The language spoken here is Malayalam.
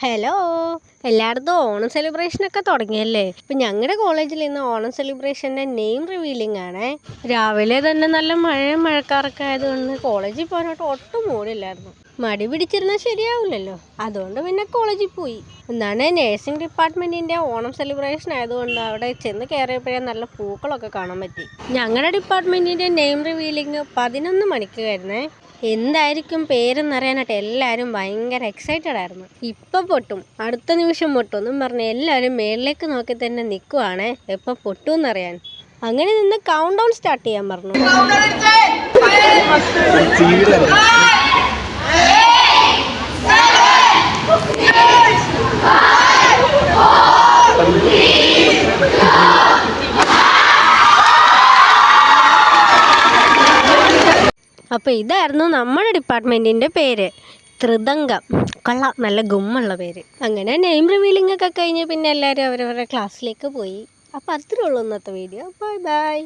ഹലോ! എല്ലായിടത്തും ഓണം സെലിബ്രേഷനൊക്കെ തുടങ്ങിയല്ലേ? ഇപ്പം ഞങ്ങളുടെ കോളേജിൽ ഇന്ന് ഓണം സെലിബ്രേഷൻ്റെ നെയിം റിവീലിംഗ് ആണേ. രാവിലെ തന്നെ നല്ല മഴക്കാറൊക്കെ ആയതുകൊണ്ട് കോളേജിൽ പോകാനായിട്ട് ഒട്ടും മൂടില്ലായിരുന്നു. മടി പിടിച്ചിരുന്നാൽ ശരിയാവില്ലല്ലോ, അതുകൊണ്ട് പിന്നെ കോളേജിൽ പോയി. എന്താണ് നേഴ്സിംഗ് ഡിപ്പാർട്ട്മെൻറ്റിൻ്റെ ഓണം സെലിബ്രേഷൻ ആയതുകൊണ്ട് അവിടെ ചെന്ന് കയറിയപ്പോഴേ നല്ല പൂക്കളൊക്കെ കാണാൻ പറ്റി. ഞങ്ങളുടെ ഡിപ്പാർട്ട്മെൻറ്റിൻ്റെ നെയിം റിവീലിംഗ് 11 മണിക്കായിരുന്നേ. എന്തായിരിക്കും പേരെന്നറിയാനായിട്ട് എല്ലാവരും ഭയങ്കര എക്സൈറ്റഡ് ആയിരുന്നു. ഇപ്പം പൊട്ടും, അടുത്ത നിമിഷം പൊട്ടും എന്നും പറഞ്ഞ് എല്ലാവരും മേളിലേക്ക് നോക്കി തന്നെ നിൽക്കുവാണേ എപ്പം പൊട്ടുമെന്നറിയാൻ. അങ്ങനെ നിന്ന് കൗണ്ട് ഡൗൺ സ്റ്റാർട്ട് ചെയ്യാൻ പറഞ്ഞു. അപ്പോൾ ഇതായിരുന്നു നമ്മുടെ ഡിപ്പാർട്ട്മെൻറ്റിൻ്റെ പേര്, ത്രിതംഗം. കൊള്ളാം, നല്ല ഗുമ്മുള്ള പേര്. അങ്ങനെ നെയിം റിവീലിംഗ് ഒക്കെ കഴിഞ്ഞ് പിന്നെ എല്ലാവരും അവരവരുടെ ക്ലാസ്സിലേക്ക് പോയി. അപ്പോൾ അത്രയേ ഉള്ളൂ ഇന്നത്തെ വീഡിയോ. Bye bye.